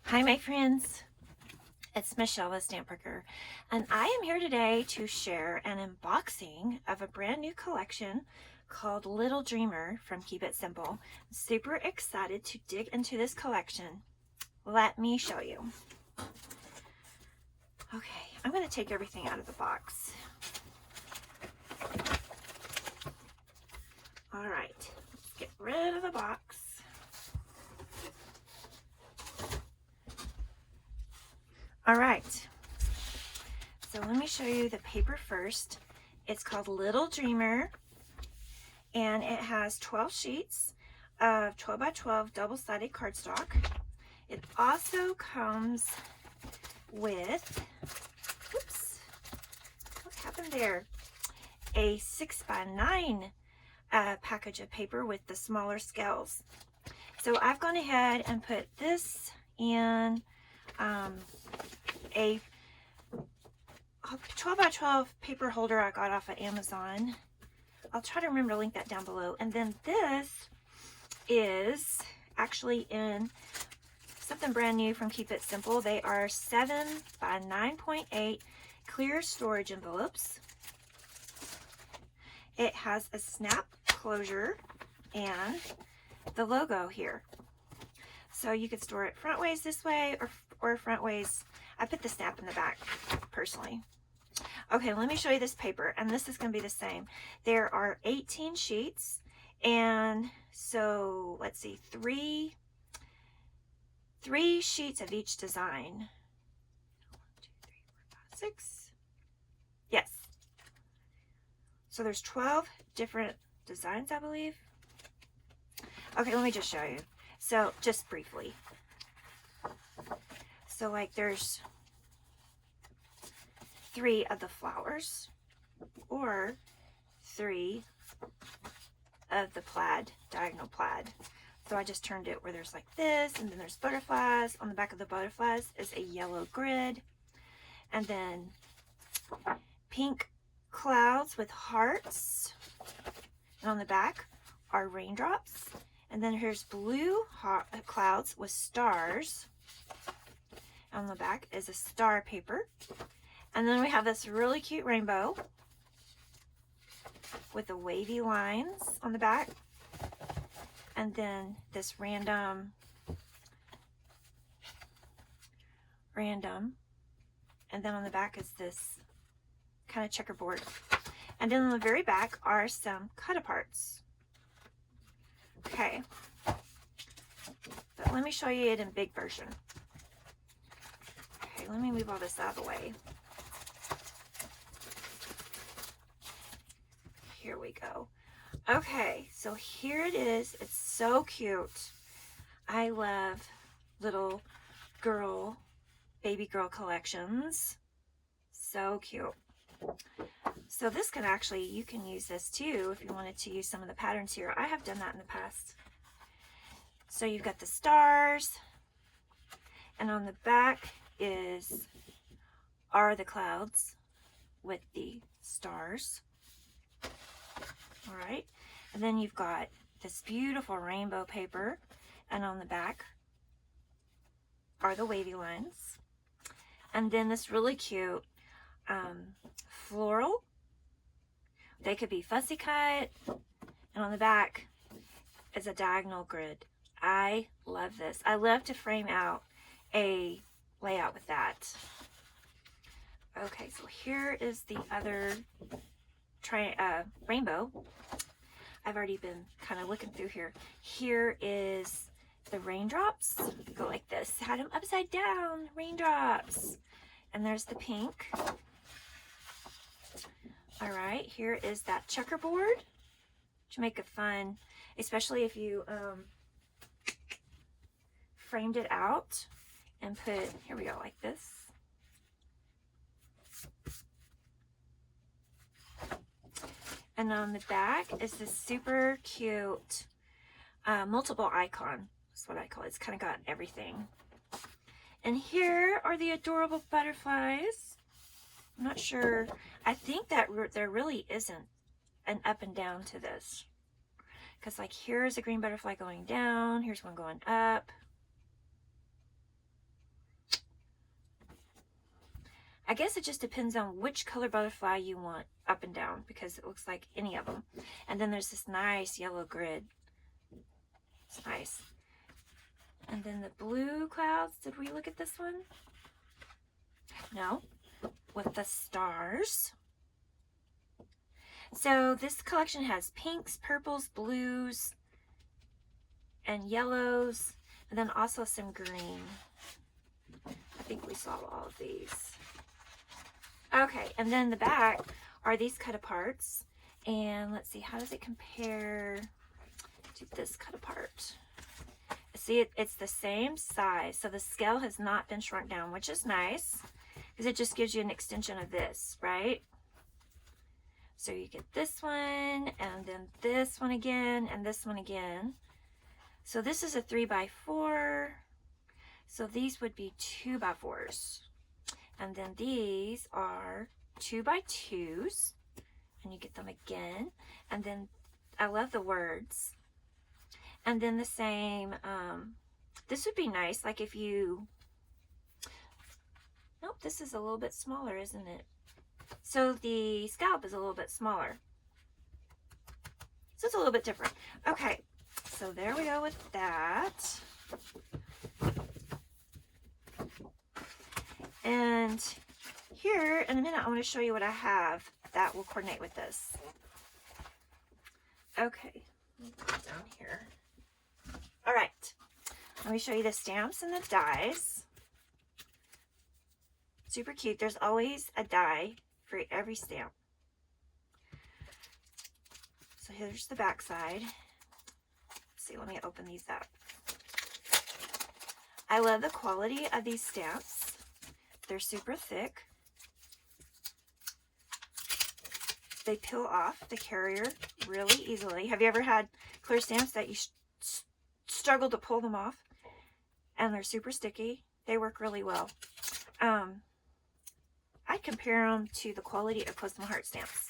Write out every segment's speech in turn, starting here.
Hi my friends, it's Michelle the Stamp Worker, and I am here today to share an unboxing of a brand new collection called Little Dreamer from Keep It Simple. I'm super excited to dig into this collection. Let me show you. Okay, I'm going to take everything out of the box. Alright, let's get rid of the box. All right, so let me show you the paper first. It's called Little Dreamer, and it has 12 sheets of 12 by 12 double-sided cardstock. It also comes with, oops, what happened there? A 6 by 9 package of paper with the smaller scales. So I've gone ahead and put this in a 12 by 12 paper holder I got off of Amazon. I'll try to remember to link that down below. And then this is actually in something brand new from Keep It Simple. They are 7 by 9.8 clear storage envelopes. It has a snap closure and the logo here. So you could store it front ways this way or front ways. I put the snap in the back personally. Okay, let me show you this paper, and this is going to be the same. There are 18 sheets, and so let's see, three sheets of each design. 1, 2, 3, 4, 5, 6. Yes. So there's 12 different designs, I believe. Okay, let me just show you. So just briefly. So like there's 3 of the flowers, or 3 of the plaid, diagonal plaid. So I just turned it where there's like this, and then there's butterflies. On the back of the butterflies is a yellow grid, and then pink clouds with hearts, and on the back are raindrops, and then here's blue clouds with stars. On the back is a star paper. And then we have this really cute rainbow with the wavy lines on the back. And then this random. And then on the back is this kind of checkerboard. And then on the very back are some cut-aparts. Okay. But let me show you it in big version. Okay, let me move all this out of the way. Here we go. Okay, so here it is. It's so cute. I love little girl, baby girl collections. So cute. So this can actually, you can use this too if you wanted to use some of the patterns here. I have done that in the past. So you've got the stars, and on the back are the clouds with the stars. All right, and then you've got this beautiful rainbow paper, and on the back are the wavy lines, and then this really cute floral. They could be fussy cut, and on the back is a diagonal grid. I love this. I love to frame out a layout with that. Okay, so here is the other rainbow. I've already been kind of looking through here. Here is the raindrops. Go like this. Had them upside down. Raindrops. And there's the pink. All right, here is that checkerboard to make it fun, especially if you framed it out and put, here we go, like this. And on the back is this super cute multiple icon. That's what I call it. It's kind of got everything. And here are the adorable butterflies. I'm not sure. I think that there really isn't an up and down to this. Because like here's a green butterfly going down. Here's one going up. I guess it just depends on which color butterfly you want up and down, because it looks like any of them. And then there's this nice yellow grid. It's nice. And then the blue clouds. Did we look at this one? No. With the stars. So this collection has pinks, purples, blues, and yellows, and then also some green. I think we saw all of these. Okay, and then the back are these cut aparts. And let's see, how does it compare to this cut apart? See, it's the same size, so the scale has not been shrunk down, which is nice, because it just gives you an extension of this, right? So you get this one, and then this one again, and this one again. So this is a 3x4. So these would be 2x4s. And then these are 2x2s. And you get them again. And then I love the words. And then the same, this would be nice, like if you, nope, this is a little bit smaller, isn't it? So the scalp is a little bit smaller. So it's a little bit different. Okay, so there we go with that. And here in a minute, I want to show you what I have that will coordinate with this. Okay, put it down here. All right, let me show you the stamps and the dies. Super cute. There's always a die for every stamp. So here's the back side. Let's see, let me open these up. I love the quality of these stamps. They're super thick. They peel off the carrier really easily. Have you ever had clear stamps that you struggle to pull them off? And they're super sticky. They work really well. I'd compare them to the quality of Custom Heart stamps.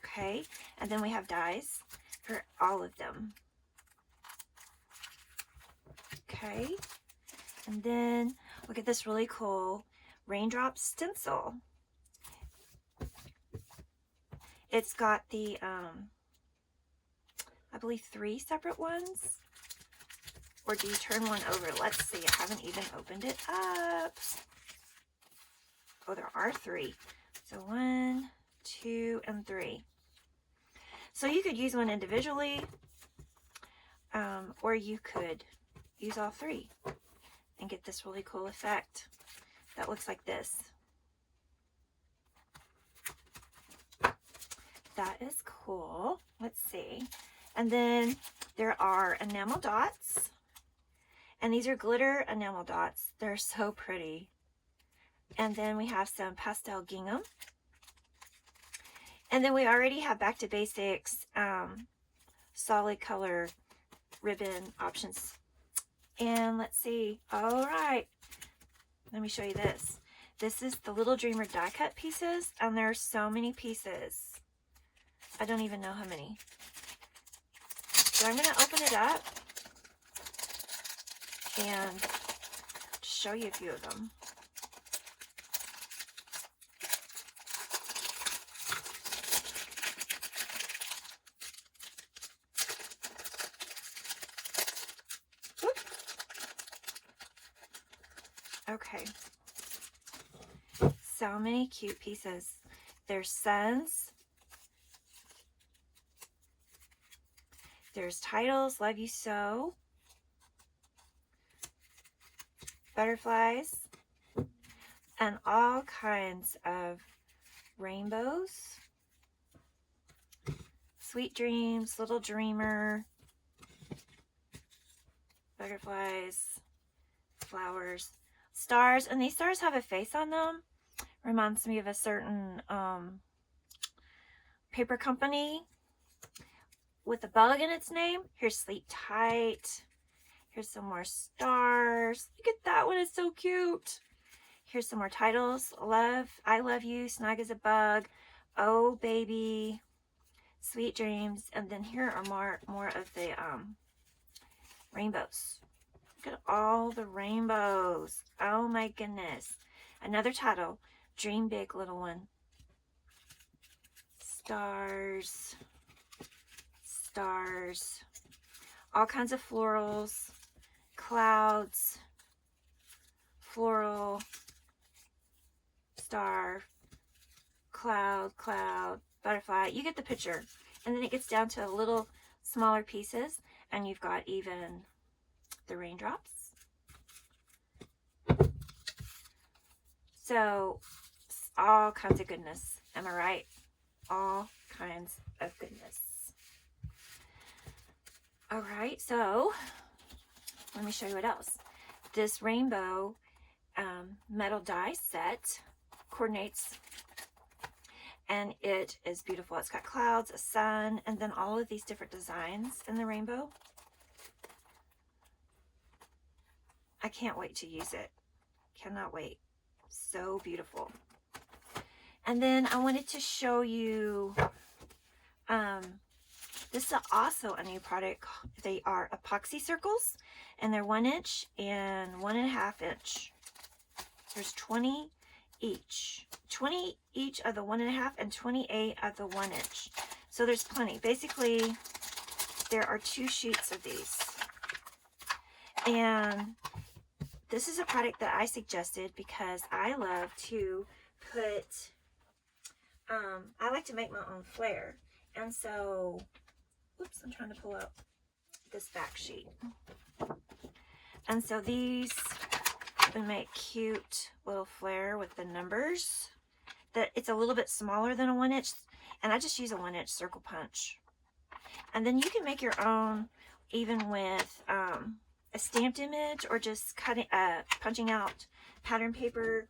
Okay, and then we have dies for all of them. Okay, and then look at this really cool raindrops stencil. It's got the, I believe 3 separate ones. Or do you turn one over? Let's see, I haven't even opened it up. Oh, there are 3. So 1, 2, and 3. So you could use one individually, or you could use all 3 and get this really cool effect that looks like this. That is cool. Let's see. And then there are enamel dots. And these are glitter enamel dots. They're so pretty. And then we have some pastel gingham. And then we already have Back to Basics solid color ribbon options. And let's see. All right. Let me show you this. This is the Little Dreamer die cut pieces. And there are so many pieces. I don't even know how many. So I'm going to open it up and show you a few of them. Okay. So many cute pieces. There's suns. There's titles, Love You So. Butterflies. And all kinds of rainbows. Sweet Dreams, Little Dreamer. Butterflies. Flowers. Stars. And these stars have a face on them. Reminds me of a certain paper company with a bug in its name. Here's Sleep Tight. Here's some more stars. Look at that one, it's so cute. Here's some more titles. Love, I Love You, Snug as a Bug, Oh Baby, Sweet Dreams. And then here are more of the rainbows. Look at all the rainbows. Oh my goodness. Another title, Dream big, little one. Stars, stars, all kinds of florals, clouds, floral, star, cloud, cloud, butterfly. You get the picture. And then it gets down to little smaller pieces, and you've got even the raindrops. So all kinds of goodness. Am I right? All kinds of goodness. All right, so let me show you what else. This rainbow metal die set coordinates, and it is beautiful. It's got clouds, a sun, and then all of these different designs in the rainbow. I can't wait to use it. Cannot wait. So beautiful. And then I wanted to show you, this is also a new product. They are epoxy circles, and they're 1 inch and 1.5 inch. There's 20 each. 20 each of the 1.5 and 28 of the 1 inch. So there's plenty. Basically, there are 2 sheets of these. And this is a product that I suggested because I love to put, I like to make my own flair. And so, oops, I'm trying to pull up this back sheet. And so these would make cute little flair with the numbers. That it's a little bit smaller than a 1 inch, and I just use a 1 inch circle punch. And then you can make your own even with a stamped image, or just cutting, punching out pattern paper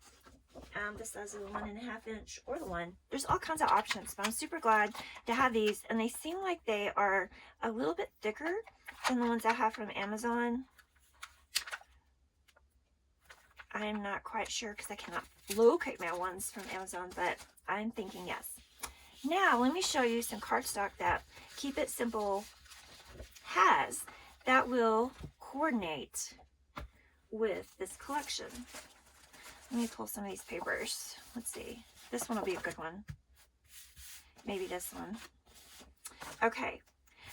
the size of the 1.5 inch or the 1. There's all kinds of options, but I'm super glad to have these, and they seem like they are a little bit thicker than the ones I have from Amazon. I'm not quite sure because I cannot locate my ones from Amazon, but I'm thinking yes. Now let me show you some cardstock that Keep It Simple has that will coordinate with this collection. Let me pull some of these papers. Let's see. This one will be a good one. Maybe this one. Okay.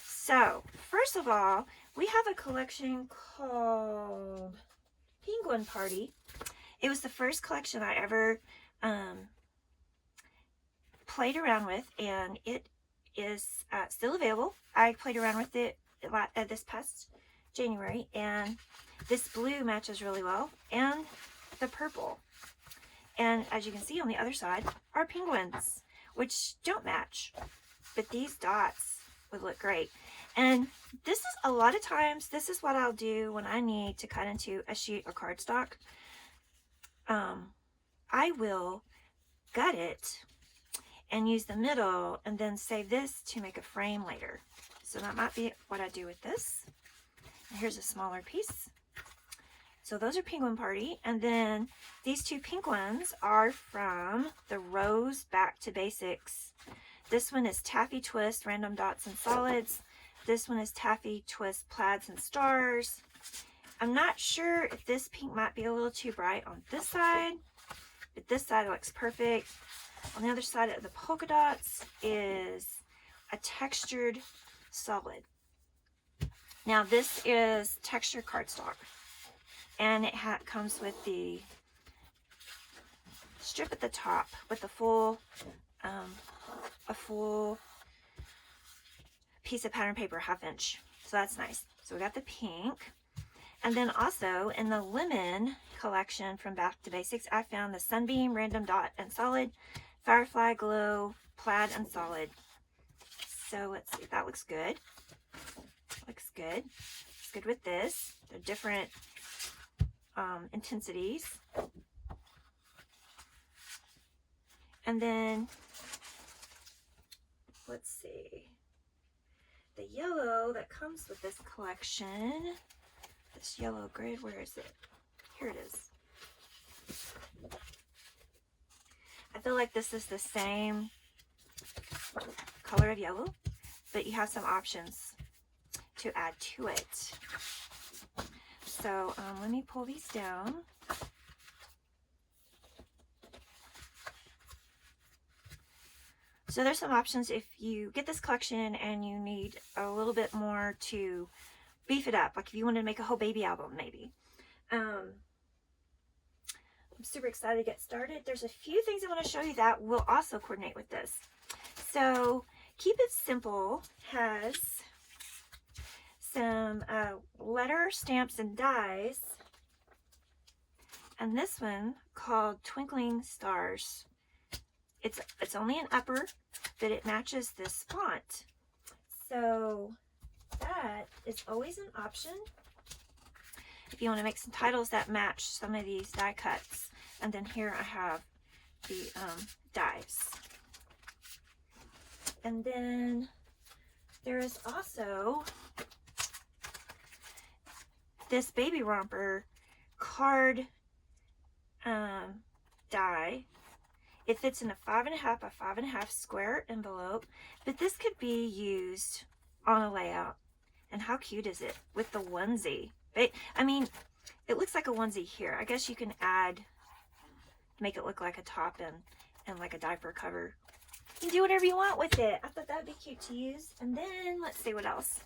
So, first of all, we have a collection called Penguin Party. It was the first collection I ever played around with, and it is still available. I played around with it this past January, and this blue matches really well, and the purple. And as you can see on the other side are penguins, which don't match, but these dots would look great. And this is, a lot of times, this is what I'll do when I need to cut into a sheet of cardstock. I will gut it and use the middle, and then save this to make a frame later. So that might be what I do with this. And here's a smaller piece. So those are Penguin Party. And then these 2 pink ones are from the Rose Back to Basics. This one is Taffy Twist, Random Dots and Solids. This one is Taffy Twist, Plaids and Stars. I'm not sure if this pink might be a little too bright on this side, but this side looks perfect. On the other side of the polka dots is a textured solid. Now this is textured cardstock, and it comes with the strip at the top with a full piece of pattern paper, 1/2 inch. So that's nice. So we got the pink. And then also in the lemon collection from Back to Basics, I found the Sunbeam, Random Dot and Solid, Firefly Glow, Plaid and Solid. So let's see, that looks good. Looks good. It's good with this. They're different intensities. And then, let's see, the yellow that comes with this collection, this yellow grid, where is it? Here it is. I feel like this is the same color of yellow, but you have some options to add to it. So let me pull these down. So there's some options if you get this collection and you need a little bit more to beef it up, like if you wanted to make a whole baby album maybe. I'm super excited to get started. There's a few things I want to show you that will also coordinate with this. So Keep It Simple has some letter stamps and dies, and this one called Twinkling Stars. It's only an upper, but it matches this font. So that is always an option if you want to make some titles that match some of these die cuts. And then here I have the dies. And then there is also this Baby Romper card die. It fits in a 5.5 by 5.5 square envelope, but this could be used on a layout. And how cute is it with the onesie? I mean, it looks like a onesie here. I guess you can make it look like a top and like a diaper cover. You can do whatever you want with it. I thought that would be cute to use. And then let's see what else.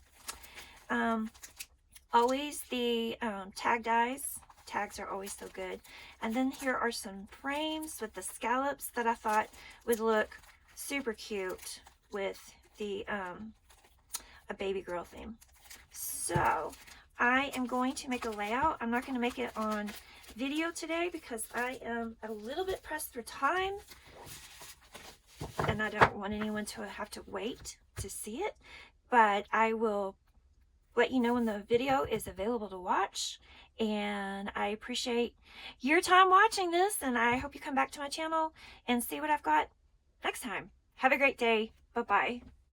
Always the tag dies. Tags are always so good. And then here are some frames with the scallops that I thought would look super cute with the a baby girl theme. So I am going to make a layout. I'm not going to make it on video today because I am a little bit pressed for time and I don't want anyone to have to wait to see it, but I will let you know when the video is available to watch. And I appreciate your time watching this, and I hope you come back to my channel and see what I've got next time. Have a great day. Bye-bye.